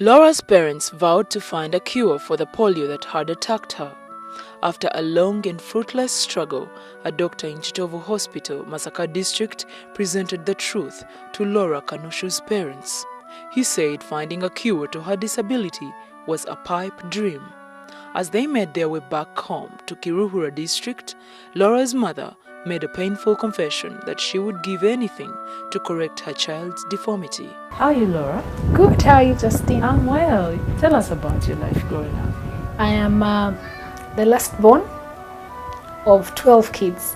Laura's parents vowed to find a cure for the polio that had attacked her. After a long and fruitless struggle, a doctor in Chitovu Hospital, Masaka District, presented the truth to Laura Kanushu's parents. He said finding a cure to her disability was a pipe dream. As they made their way back home to Kiruhura District, Laura's mother made a painful confession that she would give anything to correct her child's deformity. How are you, Laura? Good, how are you, Justine? I'm well. Tell us about your life growing up. I am the last born of 12 kids.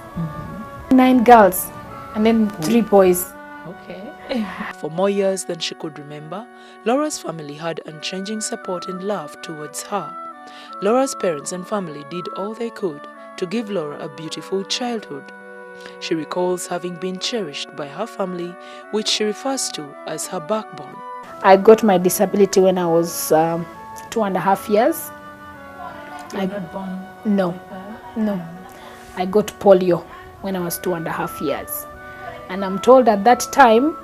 9 girls and then 3 boys. Okay. For more years than she could remember, Laura's family had unchanging support and love towards her. Laura's parents and family did all they could to give Laura a beautiful childhood. She recalls having been cherished by her family, which she refers to as her backbone. I got my disability when I was 2.5 years. You were not born? No, no. I got polio when I was 2.5 years. And I'm told at that time,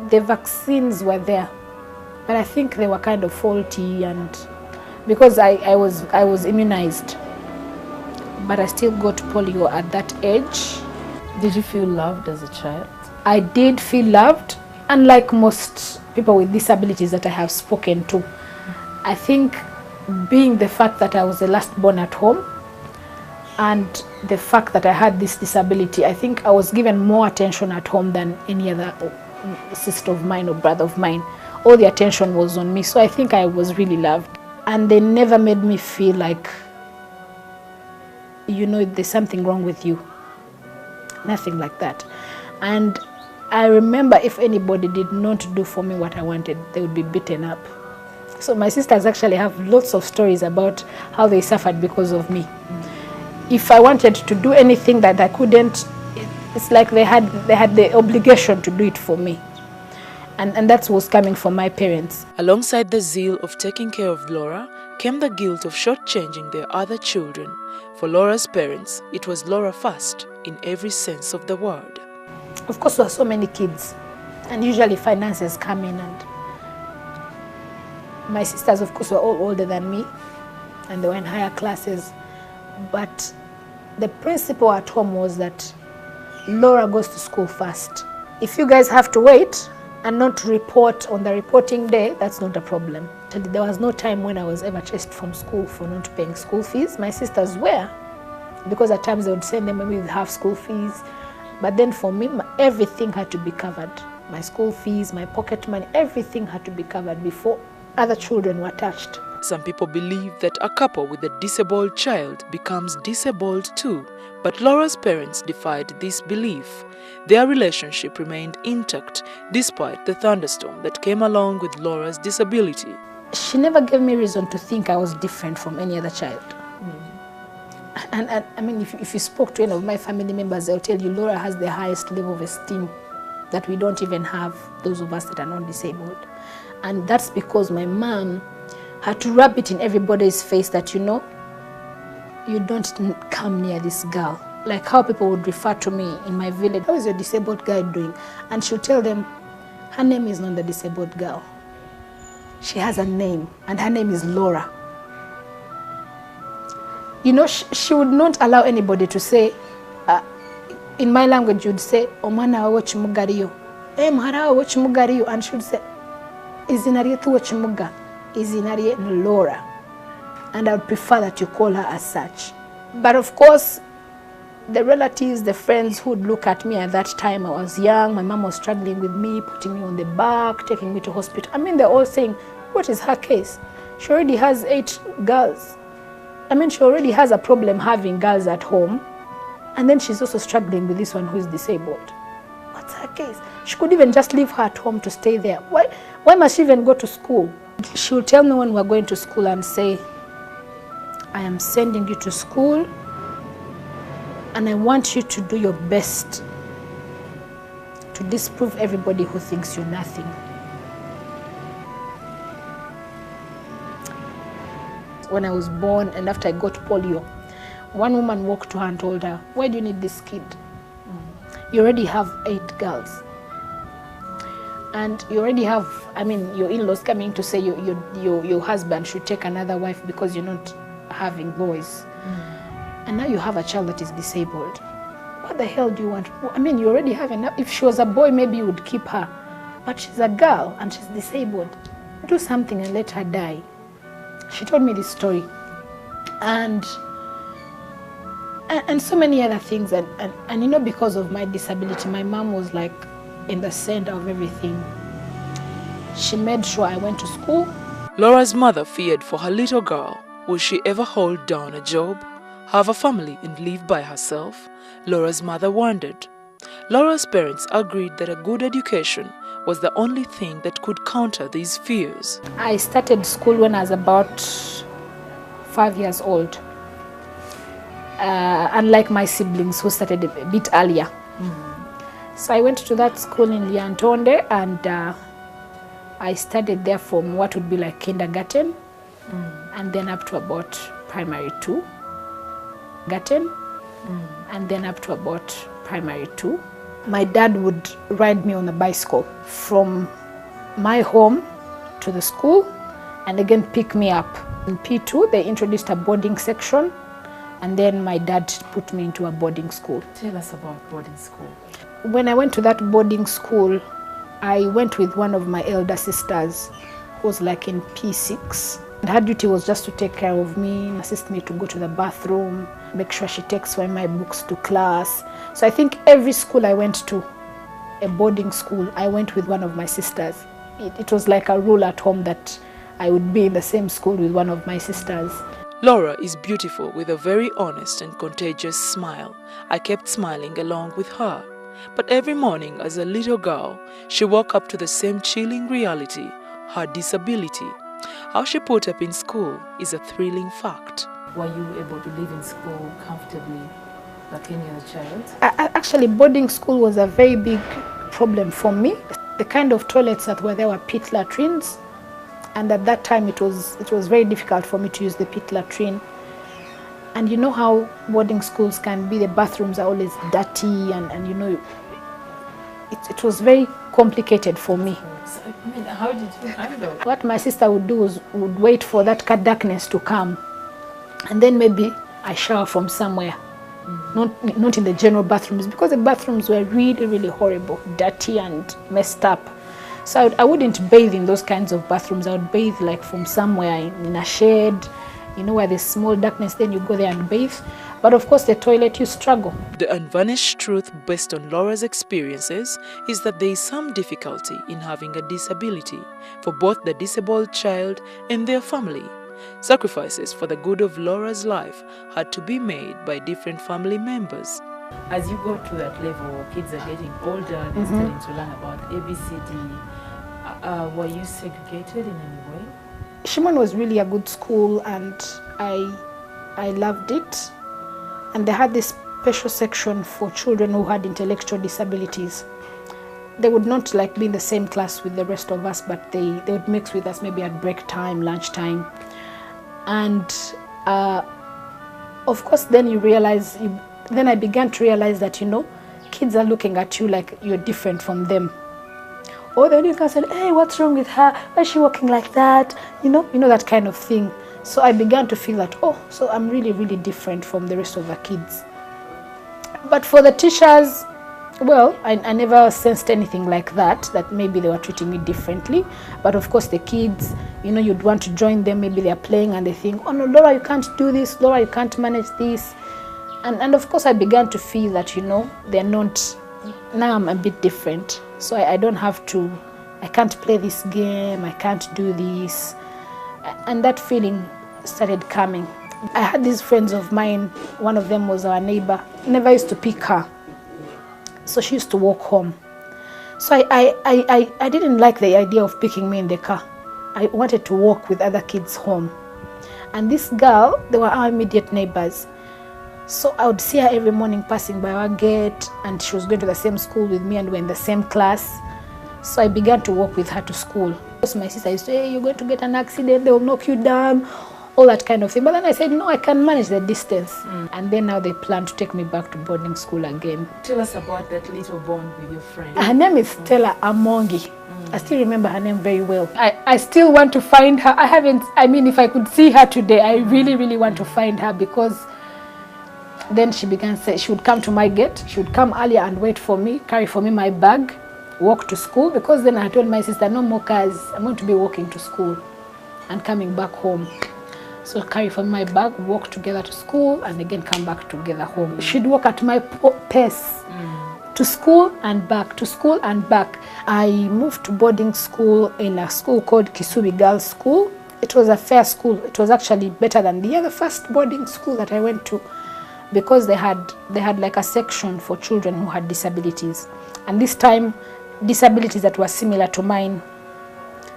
the vaccines were there. But I think they were kind of faulty, and because I was immunized. But I still got polio at that age. Did you feel loved as a child? I did feel loved, unlike most people with disabilities that I have spoken to. I think being the fact that I was the last born at home and the fact that I had this disability, I think I was given more attention at home than any other sister of mine or brother of mine. All the attention was on me, so I think I was really loved. And they never made me feel like, you know, there's something wrong with you. Nothing like that. And I remember if anybody did not do for me what I wanted, they would be beaten up. So my sisters actually have lots of stories about how they suffered because of me. If I wanted to do anything that I couldn't, it's like they had the obligation to do it for me. And that was coming from my parents. Alongside the zeal of taking care of Laura came the guilt of shortchanging their other children. For Laura's parents, it was Laura first in every sense of the word. Of course, there are so many kids, and usually finances come in, and my sisters, of course, were all older than me, and they were in higher classes. But the principle at home was that Laura goes to school first. If you guys have to wait and not report on the reporting day, that's not a problem. There was no time when I was ever chased from school for not paying school fees. My sisters were, because at times they would send them maybe with half school fees. But then for me, everything had to be covered. My school fees, my pocket money, everything had to be covered before other children were touched. Some people believe that a couple with a disabled child becomes disabled too, but Laura's parents defied this belief. Their relationship remained intact despite the thunderstorm that came along with Laura's disability. She never gave me reason to think I was different from any other child. And I mean, if you spoke to any of my family members, they'll tell you Laura has the highest level of esteem that we don't even have, those of us that are not disabled. And that's because my mom had to rub it in everybody's face that, you know, you don't come near this girl. Like how people would refer to me in my village, how is your disabled girl doing? And she'll tell them, her name is not the disabled girl. She has a name, and her name is Laura. You know, she would not allow anybody to say, in my language, you'd say, Omana wa chimugariyo. Mhara wa chimugariyo. And she would say, Izinariye tu wa chimuga. Izinariye Laura. And I would prefer that you call her as such. But of course, the relatives, the friends who would look at me at that time, I was young, my mom was struggling with me, putting me on the back, taking me to hospital. I mean, they're all saying, what is her case? She already has 8 girls. I mean, she already has a problem having girls at home. And then she's also struggling with this one who is disabled. What's her case? She could even just leave her at home to stay there. Why must she even go to school? She will tell me when we're going to school and say, I am sending you to school and I want you to do your best to disprove everybody who thinks you're nothing. When I was born and after I got polio, one woman walked to her and told her, why do you need this kid? You already have 8 girls. and you already have, I mean, your in-laws coming to say your husband should take another wife because you're not having boys. And now you have a child that is disabled. What the hell do you want? I mean, you already have enough. If she was a boy, maybe you would keep her. But she's a girl and she's disabled. Do something and let her die. She told me this story. And so many other things. And you know, because of my disability, my mom was like in the center of everything. She made sure I went to school. Laura's mother feared for her little girl. Will she ever hold down a job, have a family and live by herself? Laura's mother wondered. Laura's parents agreed that a good education was the only thing that could counter these fears. I started school when I was about 5 years old. Unlike my siblings who started a bit earlier. So I went to that school in Liantonde, and I studied there from what would be like kindergarten and then up to about primary 2. And then up to about primary 2. My dad would ride me on a bicycle from my home to the school and again pick me up. In P2, they introduced a boarding section, and then my dad put me into a boarding school. Tell us about boarding school. When I went to that boarding school, I went with one of my elder sisters who was like in P6. And her duty was just to take care of me, assist me to go to the bathroom, make sure she takes my books to class. So I think every school I went to, a boarding school, I went with one of my sisters. It was like a rule at home that I would be in the same school with one of my sisters. Laura is beautiful with a very honest and contagious smile. I kept smiling along with her. But every morning as a little girl, she woke up to the same chilling reality, her disability. How she put up in school is a thrilling fact. Were you able to live in school comfortably like any other child? Actually, boarding school was a very big problem for me. The kind of toilets that were there were pit latrines. And at that time, it was very difficult for me to use the pit latrine. And you know how boarding schools can be, the bathrooms are always dirty and you know, it was very complicated for me. So, I mean, how did you handle? What my sister would do was would wait for that darkness to come. And then maybe I shower from somewhere, not in the general bathrooms, because the bathrooms were really, really horrible, dirty and messed up. So I wouldn't bathe in those kinds of bathrooms. I would bathe like from somewhere in a shed, you know, where there's small darkness, then you go there and bathe. But of course, the toilet, you struggle. The unvarnished truth based on Laura's experiences is that there is some difficulty in having a disability for both the disabled child and their family. Sacrifices for the good of Laura's life had to be made by different family members. As you go to that level, kids are getting older, they're starting to learn about ABCD. Were you segregated in any way? Shimon was really a good school, and I loved it. And they had this special section for children who had intellectual disabilities. They would not like be in the same class with the rest of us, but they would mix with us maybe at break time, lunch time. And of course, then you realize, then I began to realize that, you know, kids are looking at you like you're different from them. Or then you can say, hey, what's wrong with her? Why is she walking like that? You know, that kind of thing. So I began to feel that, oh, so I'm really, really different from the rest of the kids. But for the teachers, well, I never sensed anything like that maybe they were treating me differently. But of course, the kids, you know, you'd want to join them. Maybe they're playing and they think, oh, no, Laura, you can't do this. Laura, you can't manage this. And of course, I began to feel that, you know, they're not, now I'm a bit different. So I don't have to, I can't play this game, I can't do this. And that feeling started coming. I had these friends of mine, one of them was our neighbor, never used to pick her. So she used to walk home. So I didn't like the idea of picking me in the car. I wanted to walk with other kids home. And this girl, they were our immediate neighbors. So I would see her every morning passing by our gate, and she was going to the same school with me and we're in the same class. So I began to walk with her to school. So my sister used to say, hey, you're going to get an accident, they'll knock you down, all that kind of thing. But then I said, no, I can manage the distance. And then now they plan to take me back to boarding school again. Tell us about that little bond with your friend. Her name is Stella Amongi. I still remember her name very well. I still want to find her. I mean, if I could see her today, I really, really want to find her, because then she began saying she would come to my gate. She would come earlier and wait for me, carry for me my bag, walk to school, because then I told my sister, no more cars. I'm going to be walking to school and coming back home. So carry for me my bag, walk together to school, and again come back together home. She'd walk at my pace. To school and back, to school and back. I moved to boarding school in a school called Kisubi Girls School. It was a fair school. It was actually better than the other first boarding school that I went to, because they had like a section for children who had disabilities, and this time disabilities that were similar to mine.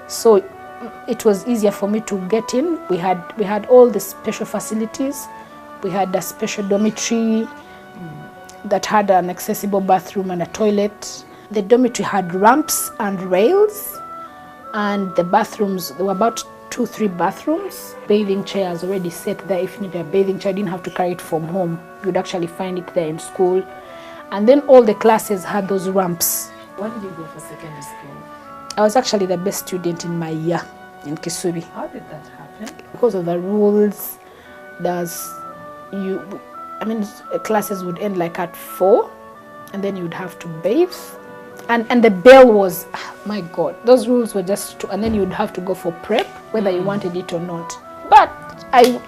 So it was easier for me to get in. We had all the special facilities. We had a special dormitory that had an accessible bathroom and a toilet. The dormitory had ramps and rails, and the bathrooms, there were about 2-3 bathrooms. Bathing chairs already set there. If you need a bathing chair, you didn't have to carry it from home. You'd actually find it there in school. And then all the classes had those ramps. What did you go for secondary school? I was actually the best student in my year in Kisubi. How did that happen? Because of the rules, classes would end like at 4, and then you'd have to bathe, and the bell was, my God, those rules were just and then you'd have to go for prep whether you wanted it or not. But I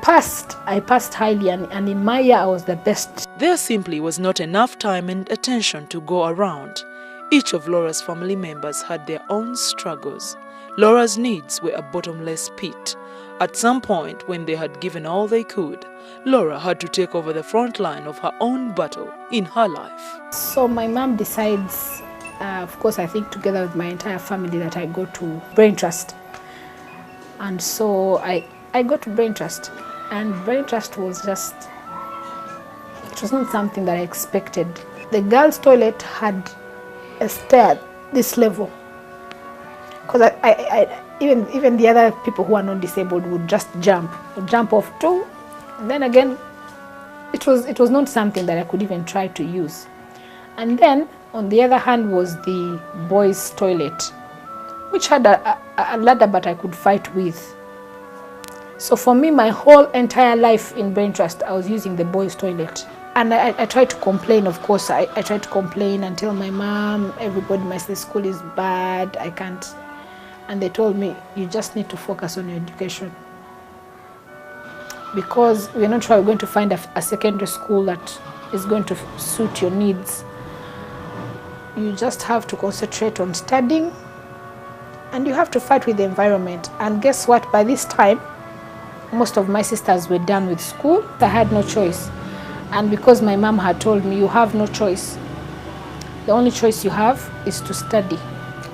passed highly, and in my year I was the best. There simply was not enough time and attention to go around. Each of Laura's family members had their own struggles. Laura's needs were a bottomless pit. At some point, when they had given all they could, Laura had to take over the front line of her own battle in her life. So my mom decides, of course I think together with my entire family, that I go to Brain Trust. And so I go to Brain Trust, and Brain Trust was just, it was not something that I expected. The girls' toilet had a stair this level, because even the other people who are not disabled would just jump off too. And then again, it was not something that I could even try to use. And then on the other hand was the boys' toilet, which had a ladder, but I could fight with. So for me, my whole entire life in Brain Trust, I was using the boys' toilet. And I tried to complain, of course. I tried to complain and tell my mom, everybody, my school is bad, I can't. And they told me, you just need to focus on your education, because we're not sure we're going to find a secondary school that is going to suit your needs. You just have to concentrate on studying, and you have to fight with the environment. And guess what? By this time, most of my sisters were done with school. I had no choice. And because my mom had told me, you have no choice. The only choice you have is to study.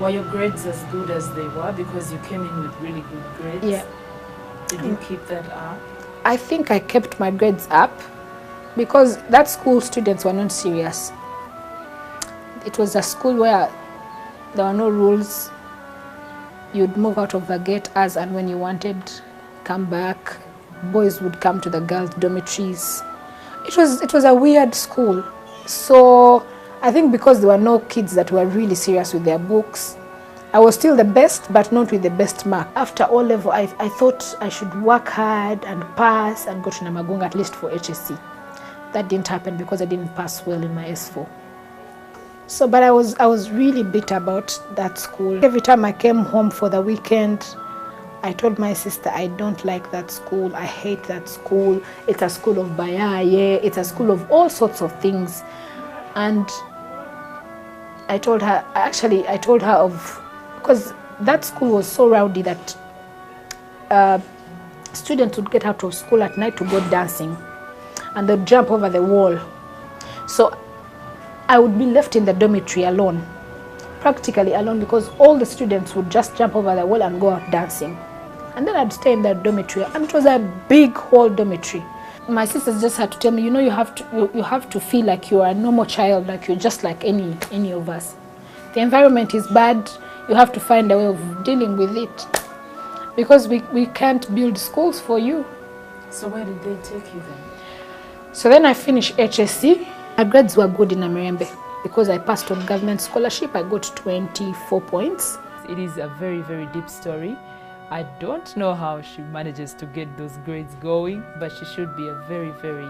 Were your grades as good as they were? Because you came in with really good grades. Yeah. Did you keep that up? I think I kept my grades up, because that school students were not serious. It was a school where there were no rules. You'd move out of the gate as and when you wanted, come back. Boys would come to the girls' dormitories. It was a weird school. So I think because there were no kids that were really serious with their books, I was still the best, but not with the best mark. After O-level, I thought I should work hard and pass and go to Namagunga at least for HSC. That didn't happen because I didn't pass well in my S4. So, but I was really bitter about that school. Every time I came home for the weekend, I told my sister, I don't like that school, I hate that school. It's a school of bayaye, it's a school of all sorts of things. And I told her, because that school was so rowdy that students would get out of school at night to go dancing, and they'd jump over the wall. So I would be left in the dormitory alone, practically alone, because all the students would just jump over the wall and go out dancing. And then I'd stay in that dormitory, and it was a big whole dormitory. My sisters just had to tell me, you know, you have to feel like you are a normal child, like you're just like any of us. The environment is bad. You have to find a way of dealing with it, because we can't build schools for you. So where did they take you then? So then I finished HSC. My grades were good in Amirembe. because I passed on government scholarship, I got 24 points. It is a very, very deep story. I don't know how she manages to get those grades going, but she should be a very, very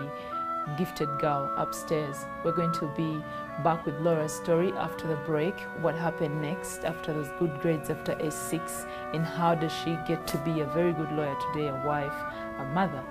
gifted girl upstairs. We're going to be back with Laura's story after the break. What happened next after those good grades after S6, and how does she get to be a very good lawyer today, a wife, a mother,